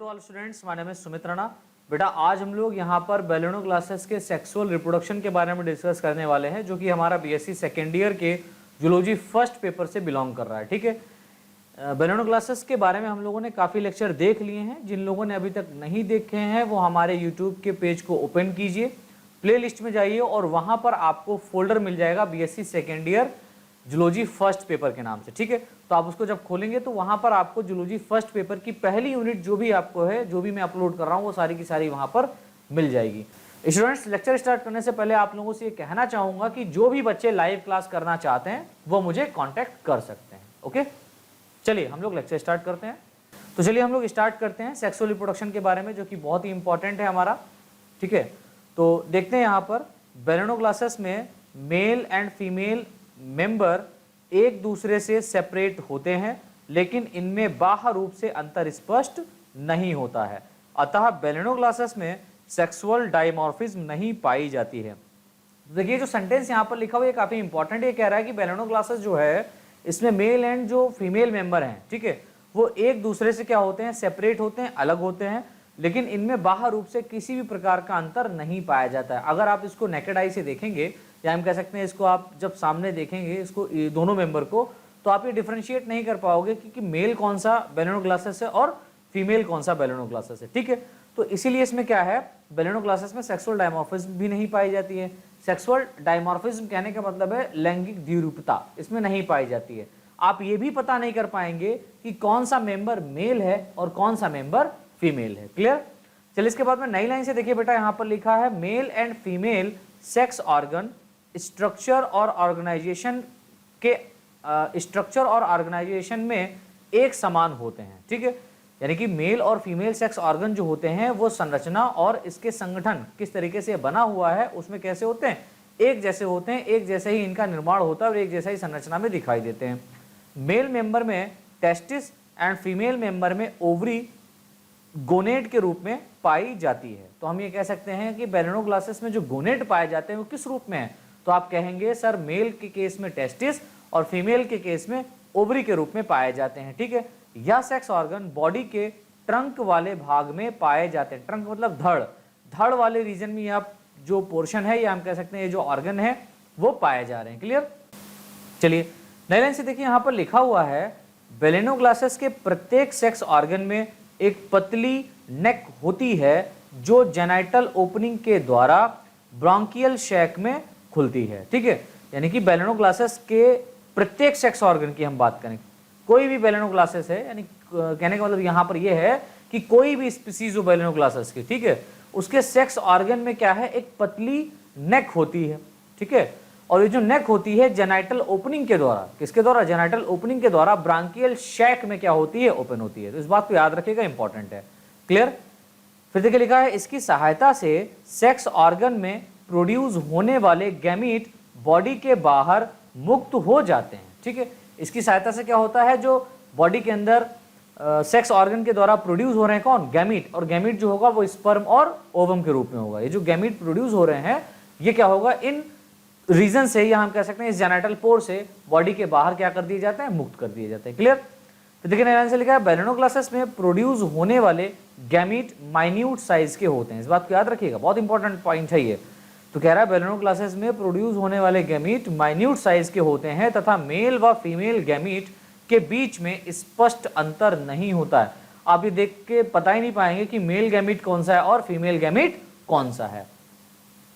All students, my name is Sumit Rana. बेटा आज हम लोग यहाँ पर बेलेनोक्लासेस के सेक्सुअल रिप्रोडक्शन के बारे में डिस्कस करने वाले हैं, जो कि हमारा बीएससी सेकेंड ईयर के जूलॉजी फर्स्ट पेपर से बिलोंग कर रहा है। ठीक है, बेलेनोक्लासेस के बारे में हम लोगों ने काफ़ी लेक्चर देख लिए हैं। जिन लोगों ने अभी तक नहीं देखे हैं वो हमारे यूट्यूब के पेज को ओपन कीजिए, प्ले लिस्ट में जाइए और वहाँ पर आपको फोल्डर मिल जाएगा BSc second year zoology first paper के नाम से। ठीक है, तो आप उसको जब खोलेंगे तो वहां पर आपको जूलॉजी फर्स्ट पेपर की पहली यूनिट जो भी आपको है, जो भी मैं अपलोड कर रहा हूं, वो सारी की सारी वहां पर मिल जाएगी। स्टूडेंट्स, लेक्चर स्टार्ट करने से पहले आप लोगों से ये कहना चाहूंगा कि जो भी बच्चे लाइव क्लास करना चाहते हैं वो मुझे कॉन्टैक्ट कर सकते हैं। ओके, चलिए हम लोग लेक्चर स्टार्ट करते हैं। तो चलिए हम लोग स्टार्ट करते हैं सेक्सुअल रिप्रोडक्शन के बारे में, जो कि बहुत ही इंपॉर्टेंट है हमारा। ठीक है, तो देखते हैं यहाँ पर बेलेनोक्लासेस में मेल एंड फीमेल मेंबर एक दूसरे से सेपरेट होते हैं, लेकिन इनमें बाह्य रूप से अंतर स्पष्ट नहीं होता है। अतः बेलेनोक्लासेस में सेक्सुअल डायमॉर्फिज्म नहीं पाई जाती है। देखिए जो सेंटेंस यहाँ पर लिखा हुआ है काफी इंपॉर्टेंट। ये कह रहा है कि बेलेनोक्लासेस जो है इसमें मेल एंड जो फीमेल मेंबर हैं, ठीक है, वो एक दूसरे से क्या होते हैं, सेपरेट होते हैं, अलग होते हैं, लेकिन इनमें बाह्य रूप से किसी भी प्रकार का अंतर नहीं पाया जाता है। अगर आप इसको नेकेड आई से देखेंगे, या हम कह सकते हैं इसको आप जब सामने देखेंगे इसको दोनों मेंबर को, तो आप ये डिफरेंशिएट नहीं कर पाओगे कि मेल कौन सा बेलेनोक्लासेस है और फीमेल कौन सा बेलेनोक्लासेस है। ठीक है, तो इसीलिए इसमें क्या है, बेलेनोक्लासेस में सेक्सुअल डायमॉर्फिज्म भी नहीं पाई जाती है। सेक्सुअल डायमॉर्फिज्म कहने का मतलब है लैंगिक द्विरूपता, इसमें नहीं पाई जाती है। आप ये भी पता नहीं कर पाएंगे कि कौन सा मेंबर मेल है और कौन सा मेंबर फीमेल है। क्लियर? चलिए इसके बाद में नई लाइन से देखिए बेटा, यहां पर लिखा है male and female sex organ structure और ऑर्गेनाइजेशन के स्ट्रक्चर और ऑर्गेनाइजेशन में एक समान होते हैं। ठीक है, यानी कि मेल और फीमेल सेक्स ऑर्गन जो होते हैं वो संरचना और इसके संगठन किस तरीके से बना हुआ है उसमें कैसे होते हैं, एक जैसे होते हैं, एक जैसे ही इनका निर्माण होता है और एक जैसा ही संरचना में दिखाई देते हैं। मेल मेंबर में टेस्टिस एंड फीमेल मेंबर में ओवरी गोनेट के रूप में पाई जाती है। तो हम ये कह सकते हैं कि बेलेनोक्लासेस में जो गोनेट पाए जाते हैं वो किस रूप में है, तो आप कहेंगे सर मेल के केस में टेस्टिस और फीमेल के केस में ओवरी के रूप में पाए जाते हैं। ठीक है, यह सेक्स ऑर्गन बॉडी के ट्रंक वाले भाग में पाए जाते हैं। ट्रंक मतलब धड़, धड़ वाले रीजन में आप जो पोर्शन है या हम कह सकते हैं ये जो ऑर्गन है वो पाए जा रहे हैं। क्लियर? चलिए नई लाइन से देखिए, यहां पर लिखा हुआ है बेलेनोक्लासेस के प्रत्येक सेक्स ऑर्गन में एक पतली नेक होती है जो जेनाइटल ओपनिंग के द्वारा ब्रोंकियल शैक में खुलती है। ठीक है, यानी कि बेलेनोक्लासेस के प्रत्येक सेक्स ऑर्गन की हम बात करें, कोई भी बेलेनोक्लासेस है, यानी कहने का मतलब यहां पर यह है कि कोई भी स्पीसीज हो बेलेनोक्लासेस की, ठीक है, उसके सेक्स ऑर्गन में क्या है, एक पतली नेक होती है। ठीक है, और ये जो नेक होती है जेनाइटल ओपनिंग के द्वारा, किसके द्वारा, जेनाइटल ओपनिंग के द्वारा ब्रांकियल शैक में क्या होती है, ओपन होती है। तो इस बात को याद रखिएगा, इंपॉर्टेंट है। क्लियर? फिर देखिए लिखा है इसकी सहायता से सेक्स ऑर्गन में प्रोड्यूस होने वाले गैमीट बॉडी के बाहर मुक्त हो जाते हैं। ठीक है, इसकी सहायता से क्या होता है, जो बॉडी के अंदर सेक्स ऑर्गन के द्वारा प्रोड्यूस हो रहे हैं कौन, गैमीट, और गैमीट जो होगा वो स्पर्म और ओवम के रूप में होगा। ये जो गैमीट प्रोड्यूस हो रहे हैं ये क्या होगा, इन रीजन से, या हम कह सकते हैं इस जेनाइटल पोर से बॉडी के बाहर क्या कर दिए जाते हैं, मुक्त कर दिए जाते हैं। क्लियर? तो देखिए नया से लिखा है बेलेनोक्लासेस में प्रोड्यूस होने वाले गैमीट माइन्यूट साइज के होते हैं। इस बात को याद रखिएगा, बहुत इंपॉर्टेंट पॉइंट है ये। तो कह रहा है बेलेनोक्लासेस में प्रोड्यूस होने वाले गैमीट माइन्यूट साइज के होते हैं तथा मेल व फीमेल गैमीट के बीच में स्पष्ट अंतर नहीं होता है। आप ये देख के पता ही नहीं पाएंगे कि मेल गैमीट कौन सा है और फीमेल गैमीट कौन सा है।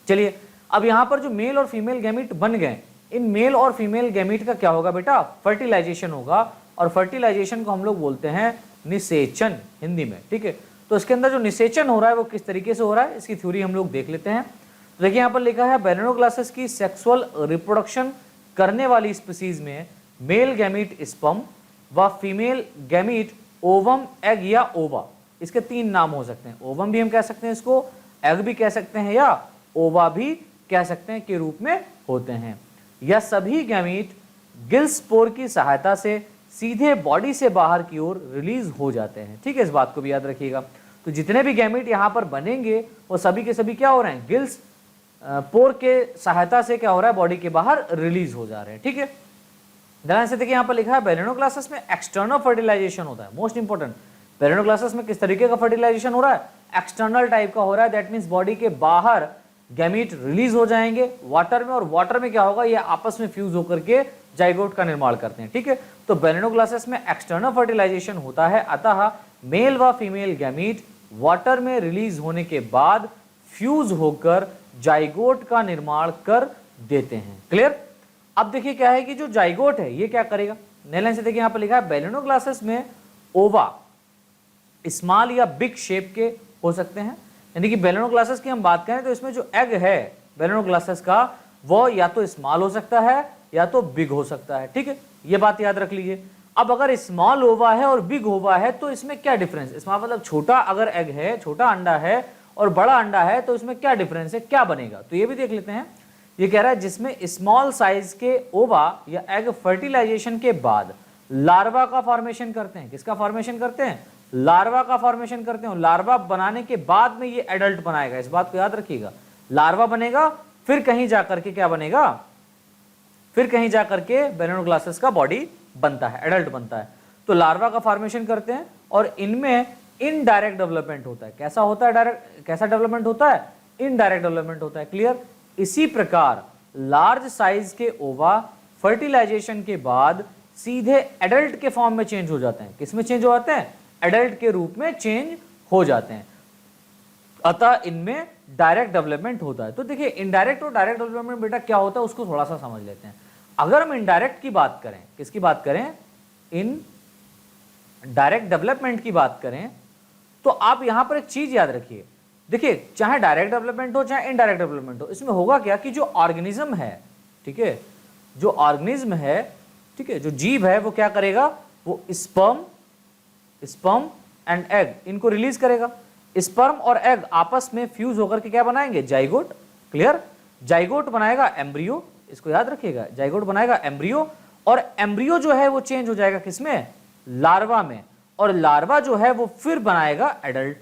चलिए अब यहां पर जो मेल और फीमेल गैमीट बन गए, इन मेल और फीमेल गैमीट का क्या होगा बेटा, फर्टिलाइजेशन होगा, और फर्टिलाइजेशन को हम लोग बोलते हैं निषेचन हिंदी में। ठीक है, तो इसके अंदर जो निषेचन हो रहा है वो किस तरीके से हो रहा है, इसकी थ्योरी हम लोग देख लेते हैं। तो देखिए यहाँ पर लिखा है बेलेनोक्लासेस की सेक्सुअल रिप्रोडक्शन करने वाली स्पीसीज में मेल गैमीट स्पर्म व फीमेल गैमीट ओवम, एग या ओवा, इसके तीन नाम हो सकते हैं। ओवम भी हम कह सकते हैं इसको, एग भी कह सकते हैं या ओवा भी कह सकते हैं, के रूप में होते हैं। यह सभी गैमीट गिल्सपोर की सहायता से सीधे बॉडी से बाहर की ओर रिलीज हो जाते हैं। ठीक है, इस बात को भी याद रखिएगा। तो जितने भी गैमीट यहाँ पर बनेंगे वो सभी के सभी क्या हो रहे हैं, गिल्स पोर के सहायता से क्या हो रहा है, बॉडी के बाहर रिलीज हो जा रहे हैं। ठीक है, ध्यान से देखिए यहाँ पर लिखा है बेलेनोक्लासेस में एक्सटर्नल फर्टिलाइजेशन होता है, मोस्ट इंपोर्टेंट। बैलेनोक्लासेस में किस तरीके का फर्टिलाइजेशन हो रहा है, एक्सटर्नल टाइप का हो रहा है, दैट मीन्स बॉडी के बाहर गैमीट रिलीज हो जाएंगे वाटर में, और वाटर में क्या होगा, ये आपस में फ्यूज होकर के जाइगोट का निर्माण करते हैं, ठीक है। तो बैलेनोक्लासेस में एक्सटर्नल फर्टिलाइजेशन होता है, अतः मेल व फीमेल गैमीट वाटर में रिलीज होने के बाद फ्यूज होकर जाइगोट का निर्माण कर देते हैं। क्लियर। अब देखिए क्या है कि जो जाइगोट है ये क्या करेगा, नए लाइन से देखिए यहां पर लिखा है बैलेनोक्लासेस में ओवा स्मॉल या बिग शेप के हो सकते हैं, यानी कि बैलेनोक्लासेस की हम बात करें तो इसमें जो एग है बैलेनोक्लासेस का वो या तो स्मॉल हो सकता है या तो बिग हो सकता है, ठीक है, ये बात याद रख लीजिए। अब अगर स्मॉल ओवा है और बिग ओवा है तो इसमें क्या डिफरेंस, स्मॉल मतलब छोटा अगर एग है, छोटा अंडा है और बड़ा अंडा है तो इसमें क्या डिफरेंस है, क्या बनेगा, तो ये भी देख लेते हैं। ये कह रहा है जिसमें स्मॉल साइज के ओवा या एग फर्टिलाइजेशन के बाद लार्वा का फॉर्मेशन करते हैं, किसका फॉर्मेशन करते हैं, लार्वा का फॉर्मेशन करते हैं। लार्वा बनाने के बाद में ये एडल्ट बनाएगा, इस बात को याद रखिएगा। लार्वा बनेगा फिर कहीं जाकर के क्या बनेगा, फिर कहीं जाकर के बैलेनोक्लासेस का बॉडी बनता है, एडल्ट बनता है। तो लार्वा का फॉर्मेशन करते हैं और इनमें इनडायरेक्ट डेवलपमेंट होता है। कैसा होता है, डायरेक्ट कैसा डेवलपमेंट होता है, इनडायरेक्ट डेवलपमेंट होता है। क्लियर। इसी प्रकार लार्ज साइज के ओवा फर्टिलाइजेशन के बाद सीधे एडल्ट के फॉर्म में चेंज हो जाते हैं। किस में चेंज हो जाते हैं, एडल्ट के रूप में चेंज हो जाते हैं, अतः इनमें डायरेक्ट डेवलपमेंट होता है। तो देखिए इनडायरेक्ट और डायरेक्ट डेवलपमेंट बेटा क्या होता है उसको थोड़ा सा समझ लेते हैं। अगर हम इनडायरेक्ट की बात करें, किसकी बात करें, इन डायरेक्ट डेवलपमेंट की बात करें, तो आप यहां पर एक चीज याद रखिए। देखिए चाहे डायरेक्ट डेवलपमेंट हो चाहे इनडायरेक्ट डेवलपमेंट हो, इसमें होगा क्या कि जो ऑर्गेनिज्म है, ठीक है, जो ऑर्गेनिज्म है, ठीक है, जो जीव है वो क्या करेगा, वो स्पर्म एंड एग इनको रिलीज करेगा। स्पर्म और एग आपस में फ्यूज होकर के क्या बनाएंगे, जाइगोट। क्लियर। जाइगोट बनाएगा एम्ब्रियो, इसको याद रखिएगा, जाइगोट बनाएगा एम्ब्रियो, और एम्ब्रियो जो है वो चेंज हो जाएगा किसमें, लार्वा में, और लार्वा जो है वो फिर बनाएगा एडल्ट,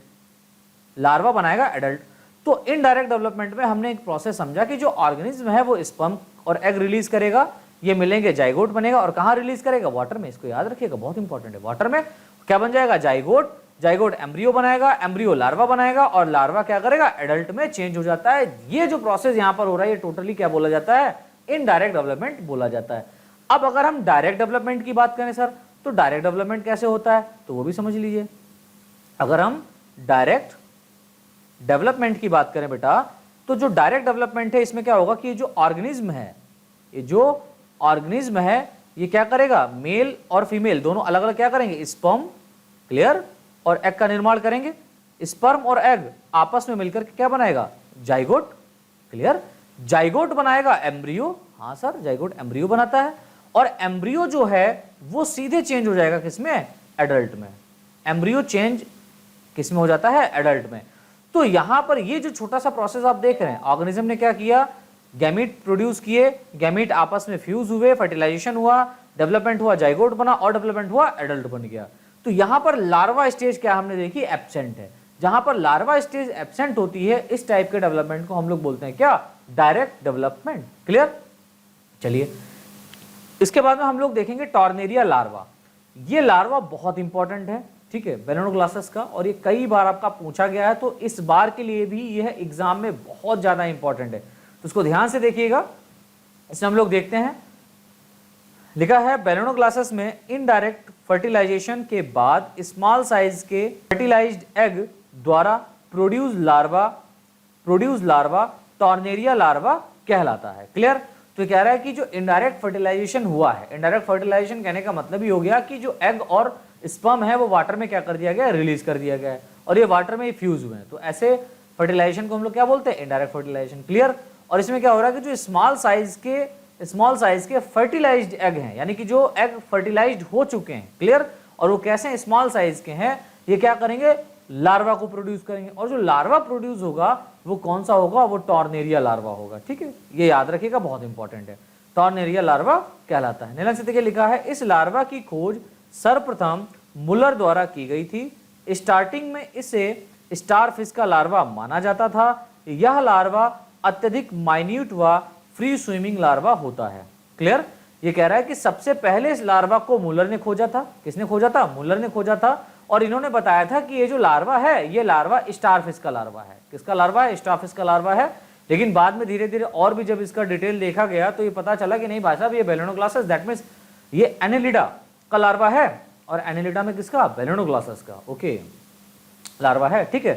लार्वा बनाएगा एडल्ट। तो इनडायरेक्ट डेवलपमेंट में हमने एक प्रोसेस समझा कि जो ऑर्गेनिज्म है वो स्पर्म और एग रिलीज करेगा, ये मिलेंगे, जाइगोट बनेगा, और कहां रिलीज करेगा, वाटर में। इसको याद रखिएगा, बहुत इंपॉर्टेंट है। वाटर में क्या बन जाएगा, जाइगोट, जाइगोट एम्ब्रियो बनाएगा, एम्ब्रियो लार्वा बनाएगा, और लार्वा क्या करेगा, एडल्ट में चेंज हो जाता है। ये जो प्रोसेस यहां पर हो रहा है ये टोटली क्या बोला जाता है, इनडायरेक्ट डेवलपमेंट बोला जाता है। अब अगर हम डायरेक्ट डेवलपमेंट की बात करें सर, तो डायरेक्ट डेवलपमेंट कैसे होता है, तो वो भी समझ लीजिए। अगर हम डायरेक्ट डेवलपमेंट की बात करें बेटा, तो जो डायरेक्ट डेवलपमेंट है इसमें क्या होगा कि जो ऑर्गेनिज्म है, ये जो ऑर्गेनिज्म है ये क्या करेगा, मेल और फीमेल दोनों अलग अलग क्या करेंगे, स्पर्म, क्लियर, और एग का निर्माण करेंगे। स्पर्म और एग आपस में मिलकर के क्या बनाएगा, जाइगोट। क्लियर। जाइगोट बनाएगा एम्ब्रियो, हाँ सर, जाइगोट एम्ब्रियो बनाता है, और एम्ब्रियो जो है वो सीधे चेंज हो जाएगा किसमें, एडल्ट में। एम्ब्रियो चेंज किसमें हो जाता है, एडल्ट में। तो यहां पर ये जो छोटा सा प्रोसेस आप देख रहे हैं, ऑर्गेनिज्म ने क्या किया, गैमीट प्रोड्यूस किए, गैमीट आपस में फ्यूज हुए, फर्टिलाइजेशन हुआ, डेवलपमेंट हुआ, जाइगोट बना, और डेवलपमेंट हुआ, एडल्ट बन गया। तो यहां पर लार्वा स्टेज क्या हमने देखी, एब्सेंट है। जहां पर लार्वा स्टेज एब्सेंट होती है, इस टाइप के डेवलपमेंट को हम लोग बोलते हैं क्या, डायरेक्ट डेवलपमेंट। क्लियर। चलिए इसके बाद में हम लोग देखेंगे टॉर्नेरिया लार्वा। ये लार्वा बहुत इंपॉर्टेंट है, ठीक है, बैलेनोक्लासेस का, और ये कई बार आपका पूछा गया है, तो इस बार के लिए भी यह एग्जाम में बहुत ज्यादा इंपॉर्टेंट है, तो इसको ध्यान से देखिएगा। इसमें हम लोग देखते हैं, लिखा है बैलेनोक्लासेस में इनडायरेक्ट फर्टिलाइजेशन के बाद स्मॉल साइज के फर्टिलाइज्ड एग द्वारा प्रोड्यूस लार्वा टॉर्नेरिया लार्वा कहलाता है। क्लियर। तो कह रहा है कि जो इनडायरेक्ट फर्टिलाइजेशन हुआ है, इनडायरेक्ट फर्टिलाइजेशन कहने का मतलब ही हो गया कि जो एग और स्पर्म है वो वाटर में क्या कर दिया गया, रिलीज कर दिया गया है, और ये वाटर में फ्यूज हुए हैं। तो ऐसे फर्टिलाइजेशन को हम लोग क्या बोलते हैं, इनडायरेक्ट फर्टिलाइजेशन। क्लियर। और इसमें क्या हो रहा है कि जो स्मॉल साइज के फर्टिलाइज्ड एग हैं, यानी कि जो एग फर्टिलाइज्ड हो चुके हैं, क्लियर, और वो कैसे स्मॉल साइज के हैं, ये क्या करेंगे, लार्वा को प्रोड्यूस करेंगे, और जो लार्वा प्रोड्यूस होगा वो कौन सा होगा, वो टॉर्नेरिया लार्वा होगा। ठीक है, ये याद रखिएगा, बहुत इंपॉर्टेंट है, टॉर्नेरिया लार्वा कहलाता है। नीलम से लिखा है, इस लार्वा की खोज सर्वप्रथम मुलर द्वारा की गई थी। स्टार्टिंग में इसे स्टारफिश का लार्वा माना जाता था। यह लार्वा अत्यधिक माइन्यूट व फ्री स्विमिंग लार्वा होता है। क्लियर। ये कह रहा है कि सबसे पहले इस लार्वा को मुलर ने खोजा था। किसने खोजा था, मुलर ने खोजा था, और इन्होंने बताया था कि ये जो लार्वा है ये लार्वा स्टारफिश का लार्वा है। किसका लार्वा है? स्टारफिश का लार्वा है। लेकिन बाद में धीरे धीरे और भी जब इसका डिटेल देखा गया तो ये पता चला कि नहीं भाई साहब, ये बेलेनोग्लासस, दैट मीन्स ये एनेलिडा का लार्वा है। और एनेलिडा में किसका? बेलेनोग्लासस का, ओके, लार्वा है, ठीक है।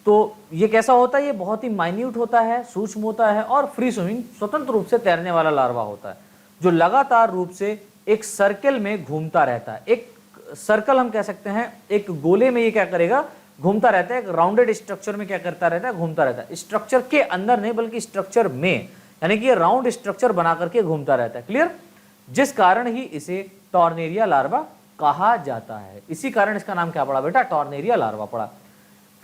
तो ये कैसा होता है? ये बहुत ही माइन्यूट होता है, सूक्ष्म होता है और फ्री स्विमिंग, स्वतंत्र रूप से तैरने वाला लार्वा होता है, जो लगातार रूप से एक सर्कल में घूमता रहता है। एक सर्कल हम कह सकते हैं, एक गोले में ये क्या करेगा? घूमता रहता है। एक राउंडेड स्ट्रक्चर में क्या करता रहता है? घूमता रहता है। स्ट्रक्चर के अंदर नहीं बल्कि स्ट्रक्चर में, यानी कि ये राउंड स्ट्रक्चर बना करके घूमता रहता है, क्लियर? जिस कारण ही इसे टॉर्नेरिया लार्वा कहा जाता है। इसी कारण इसका नाम क्या पड़ा बेटा? टॉर्नेरिया लार्वा पड़ा।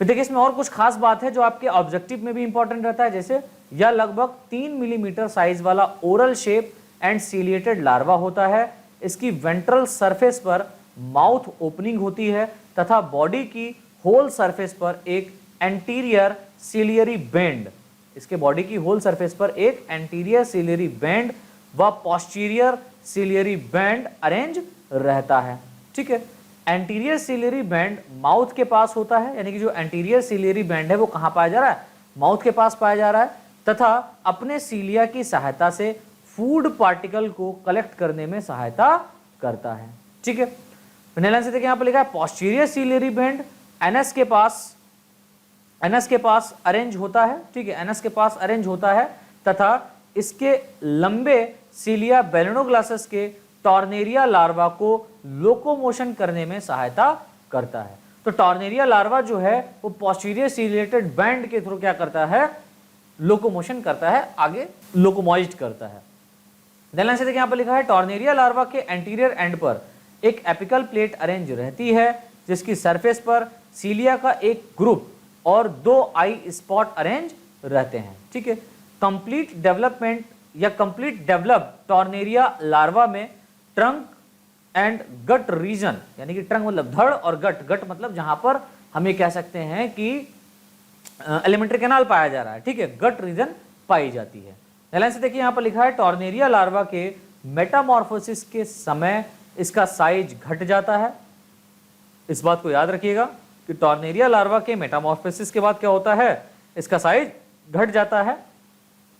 फिर देखिए इसमें और कुछ खास बात है जो आपके ऑब्जेक्टिव में भी इंपॉर्टेंट रहता है। जैसे यह लगभग 3 मिलीमीटर साइज वाला oral shape and ciliated larva होता है। इसकी वेंट्रल सरफेस पर माउथ ओपनिंग होती है तथा बॉडी की होल सरफेस पर एक एंटीरियर सिलियरी बेंड, इसके बॉडी की होल सरफेस पर एक एंटीरियर सिलियरी बेंड व पोस्टीरियर सिलियरी बैंड अरेंज रहता है, ठीक है। एंटीरियर सिलियरी बैंड माउथ के पास होता है, यानी कि जो एंटीरियर सिलियरी बैंड है वो कहां पाया जा रहा है? माउथ के पास पाया जा रहा है, तथा अपने सीलिया की सहायता से फूड पार्टिकल को कलेक्ट करने में सहायता करता है, ठीक है। लाइन से देखिए यहां पर लिखा है पोस्टीरियर सिलियरी बैंड एनएस के पास अरेंज होता है, ठीक है, एनएस के पास अरेंज होता है तथा इसके लंबे सीलिया बेलेनोग्लासस के टॉर्नेरिया लार्वा को लोकोमोशन करने में सहायता करता है। तो टॉर्नेरिया लार्वा जो है वो पोस्टीरियर सिलिएटेड बैंड के थ्रू क्या करता है? लोकोमोशन करता है, आगे लोकोमोइज्ड करता है। लाइन से देखिए यहां पर लिखा है टॉर्नेरिया लार्वा के एंटीरियर एंड पर एक एपिकल प्लेट अरेंज रहती है जिसकी सरफेस पर सीलिया का एक ग्रुप और 2 आई स्पॉट अरेंज रहते हैं, ठीक है। कंप्लीट डेवलपमेंट या कंप्लीट डेवलप टॉर्नेरिया लार्वा में ट्रंक एंड गट रीजन, यानी कि ट्रंक मतलब धड़ और गट मतलब जहां पर हम ये कह सकते हैं कि एलिमेंट्री कैनाल पाया जा रहा है, ठीक है, गट रीजन पाई जाती है। लाइन से देखिए यहां पर लिखा है टॉर्नेरिया लार्वा के मेटामॉर्फोसिस के समय इसका साइज घट जाता है। इस बात को याद रखिएगा कि टॉर्नेरिया लार्वा के मेटामॉर्फोसिस के बाद क्या होता है? इसका साइज घट जाता है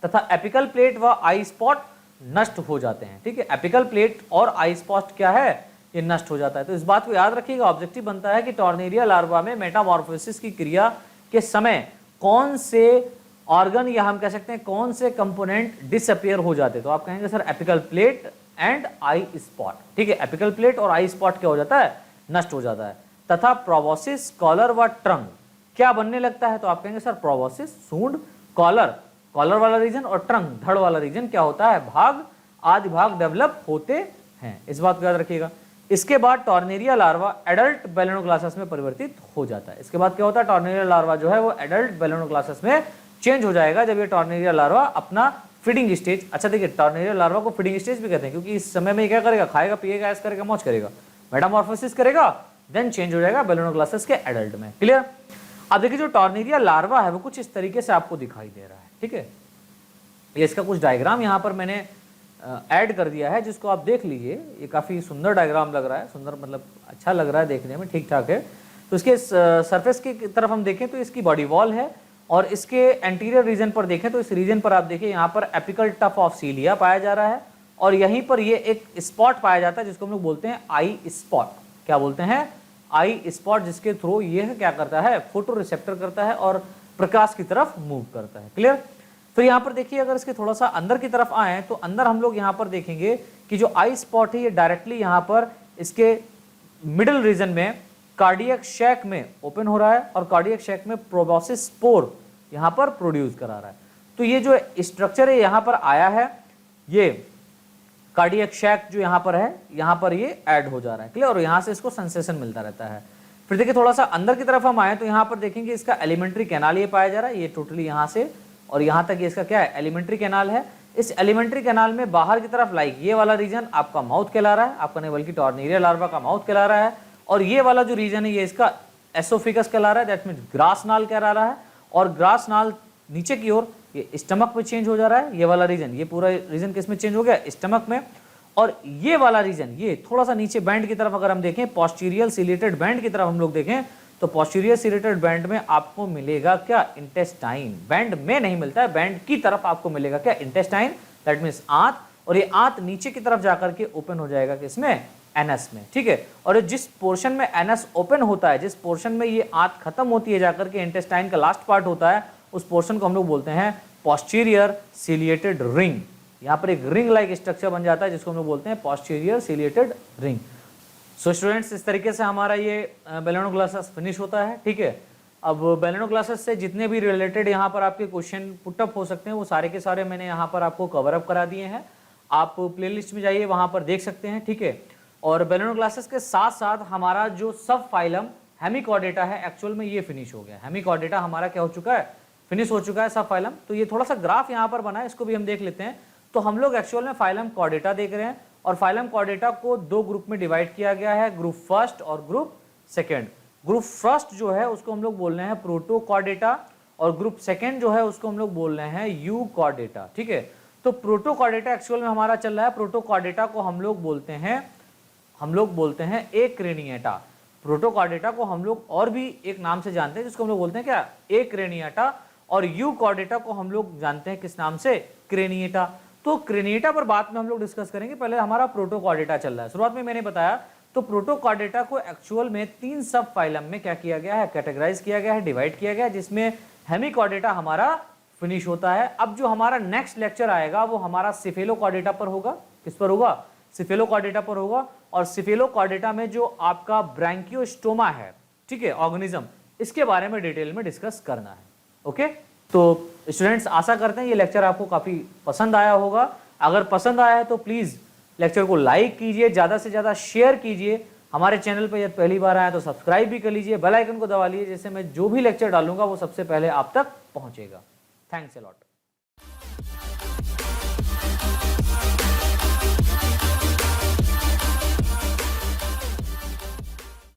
तथा एपिकल प्लेट व आई स्पॉट नष्ट हो जाते हैं, ठीक है। एपिकल प्लेट और आई स्पॉट क्या है? ये नष्ट हो जाता है। तो इस बात को याद रखिएगा, ऑब्जेक्टिव बनता है कि टॉर्नेरिया लार्वा में मेटामॉर्फोसिस की क्रिया के समय कौन से ऑर्गन या हम कह सकते हैं कौन से कंपोनेंट डिसअपियर हो जाते हैं। तो आप कहेंगे sir apical plate and I spot, ठीक है। एपिकल प्लेट और आई स्पॉट क्या हो जाता है? नष्ट हो जाता है। तथा प्रोबोसिस, कॉलर व ट्रंक क्या बनने लगता है? तो आप कहेंगे सर प्रोबोसिस सूंड, कॉलर वाला रीजन और ट्रंक धड़ वाला रीजन क्या होता है? भाग, आदि भाग डेवलप होते हैं। इस बात को याद रखिएगा। इसके बाद टॉर्नेरिया लार्वा एडल्ट बेलेनोग्लासस में परिवर्तित हो जाता है। इसके बाद क्या होता है? टॉर्नेरिया लार्वा जो है वो एडल्ट बेलेनोग्लासस में चेंज हो जाएगा जब ये टॉर्नेरिया लार्वा अपना फीडिंग स्टेज, अच्छा देखिए टॉर्नेरिया लार्वा को फीडिंग स्टेज भी कहते हैं क्योंकि इस समय में क्या करेगा? खाएगा, पिएगा, ऐसा करेगा, मौज करेगा, मेटामॉर्फोसिस करेगा, देन चेंज हो जाएगा बेलेनोग्लासस के एडल्ट में, क्लियर। अब देखिए जो टॉर्नेरिया लार्वा है वो कुछ इस तरीके से आपको दिखाई दे रहा है, ठीक है। ये इसका कुछ डायग्राम यहाँ पर मैंने ऐड कर दिया है जिसको आप देख लीजिए। ये काफ़ी सुंदर डायग्राम लग रहा है, सुंदर मतलब अच्छा लग रहा है देखने में, ठीक ठाक है। तो इसके सरफेस की तरफ हम देखें तो इसकी बॉडी वॉल है और इसके एंटीरियर रीजन पर देखें तो इस रीजन पर आप देखिए यहाँ पर एपिकल टफ ऑफ सीलिया पाया जा रहा है और यहीं पर ये एक स्पॉट पाया जाता है जिसको हम लोग बोलते हैं आई स्पॉट। क्या बोलते हैं? आई स्पॉट, जिसके थ्रू ये क्या करता है? फोटो रिसेप्टर करता है और प्रकाश की तरफ मूव करता है, क्लियर। फिर यहाँ पर देखिए अगर इसके थोड़ा सा अंदर की तरफ आए तो अंदर हम लोग यहाँ पर देखेंगे कि जो आई स्पॉट है ये डायरेक्टली यहाँ पर इसके मिडिल रीजन में कार्डियक शैक में ओपन हो रहा है और कार्डियक शैक में प्रोबोसिस स्पोर यहाँ पर प्रोड्यूस करा रहा है। तो ये जो स्ट्रक्चर है यहाँ पर आया है, ये कार्डियक शैक जो यहाँ पर ये ऐड हो जा रहा है, क्लियर, और यहाँ से इसको सेंसेशन मिलता रहता है। फिर देखिए थोड़ा सा अंदर की तरफ हम आए तो यहाँ पर देखेंगे इसका एलिमेंट्री कैनाल ये पाया जा रहा है, ये टोटली यहाँ से और यहाँ तक ये इसका क्या है? एलिमेंट्री कैनाल है। इस एलिमेंट्री कैनाल में बाहर की तरफ लाइक ये वाला रीजन आपका माउथ कहला रहा है, आपका नहीं बल्कि टॉर्नेरिया लार्वा का माउथ कहला रहा है, और ये वाला जो रीजन है ये इसका एसोफिगस कहला रहा है, दैट मीन्स ग्रास नाल कहला रहा है, और ग्रास नाल नीचे की ओर ये स्टमक में चेंज हो जा रहा है। ये वाला रीजन, ये पूरा रीजन किस में चेंज हो गया? स्टमक में। और ये वाला रीजन, ये थोड़ा सा नीचे बैंड की तरफ अगर हम देखें, पोस्टीरियर सिलेटेड बैंड की तरफ हम लोग देखें, तो पोस्टीरियर सिलेटेड बैंड में आपको मिलेगा क्या, इंटेस्टाइन। बैंड में नहीं मिलता है, बैंड की तरफ आपको मिलेगा क्या, इंटेस्टाइन, दैट मीन्स आंत। और ये आंत नीचे की तरफ जाकर के ओपन हो जाएगा किसमें, एनस में, ठीक है। और जिस पोर्शन में एनस ओपन होता है, जिस पोर्शन में ये आंत खत्म होती है जाकर के इंटेस्टाइन का लास्ट पार्ट होता है, उस पोर्शन को हम लोग बोलते हैं पोस्टीरियर सिलिएटेड रिंग। यहाँ पर एक रिंग लाइक स्ट्रक्चर बन जाता है जिसको हम लोग बोलते हैं posterior ciliated ring. So students, इस तरीके से हमारा ये बेलेनोग्लासेस फिनिश होता है, ठीक है। अब बेलेनोग्लासेस से जितने भी रिलेटेड यहाँ पर आपके क्वेश्चन पुटअप हो सकते हैं, वो सारे के सारे मैंने यहाँ पर आपको कवर अप करा दिए हैं। आप प्लेलिस्ट में जाइए, वहाँ पर देख सकते हैं, ठीक है। और बेलेनोग्लासेस के साथ साथ हमारा जो सब फाइलम हेमिकॉर्डेटा है, एक्चुअल में ये फिनिश हो गया। हेमिकॉर्डेटा हमारा क्या हो चुका है, फिनिश हो चुका है सब फाइलम। तो ये थोड़ा सा ग्राफ यहाँ पर बना है, इसको भी हम देख लेते हैं। तो हम लोग एक्चुअल में फाइलम कॉर्डेटा देख रहे हैं, और फाइलम कॉर्डेटा को दो ग्रुप में डिवाइड किया गया है, ग्रुप फर्स्ट और ग्रुप सेकेंड। ग्रुप फर्स्ट जो है उसको हम लोग बोल रहे हैं प्रोटोकॉर्डेटा, और ग्रुप सेकेंड जो है उसको हम लोग बोल रहे हैं यूकॉर्डेटा, ठीक है। तो प्रोटोकॉर्डेटा एक्चुअल में हमारा चल रहा है, प्रोटोकॉर्डेटा को हम लोग बोलते हैं एक्रेनिएटा। प्रोटोकॉर्डेटा को हम लोग और भी एक नाम से जानते हैं, जिसको हम लोग बोलते हैं क्या, एक्रेनिएटा। और यूकॉर्डेटा को हम लोग जानते हैं किस नाम से, क्रेनिएटा। तो क्रेनिएटा पर बाद में हम लोग डिस्कस करेंगे, पहले हमारा प्रोटोकॉर्डेटा चल रहा है। शुरुआत में मैंने बताया, तो प्रोटोकॉर्डेटा को एक्चुअल में 3 सब फाइलम में क्या किया गया है, कैटेगराइज किया गया है, डिवाइड किया गया है, जिसमें हेमिकॉर्डेटा हमारा फिनिश होता है। अब जो हमारा नेक्स्ट लेक्चर आएगा वो हमारा सिफेलोकॉर्डेटा पर होगा। किस पर होगा, सिफेलोकॉर्डेटा पर होगा। और सिफेलोकॉर्डेटा में जो आपका ब्रैंकियोस्टोमा है, ठीक है, ऑर्गेनिज्म, इसके बारे में डिटेल में डिस्कस करना है। ओके, तो स्टूडेंट्स आशा करते हैं ये लेक्चर आपको काफ़ी पसंद आया होगा। अगर पसंद आया है तो प्लीज़ लेक्चर को लाइक कीजिए, ज़्यादा से ज़्यादा शेयर कीजिए। हमारे चैनल पर यदि पहली बार आया तो सब्सक्राइब भी कर लीजिए, बेल आइकन को दबा लीजिए, जिससे मैं जो भी लेक्चर डालूंगा वो सबसे पहले आप तक पहुँचेगा। Thanks a lot.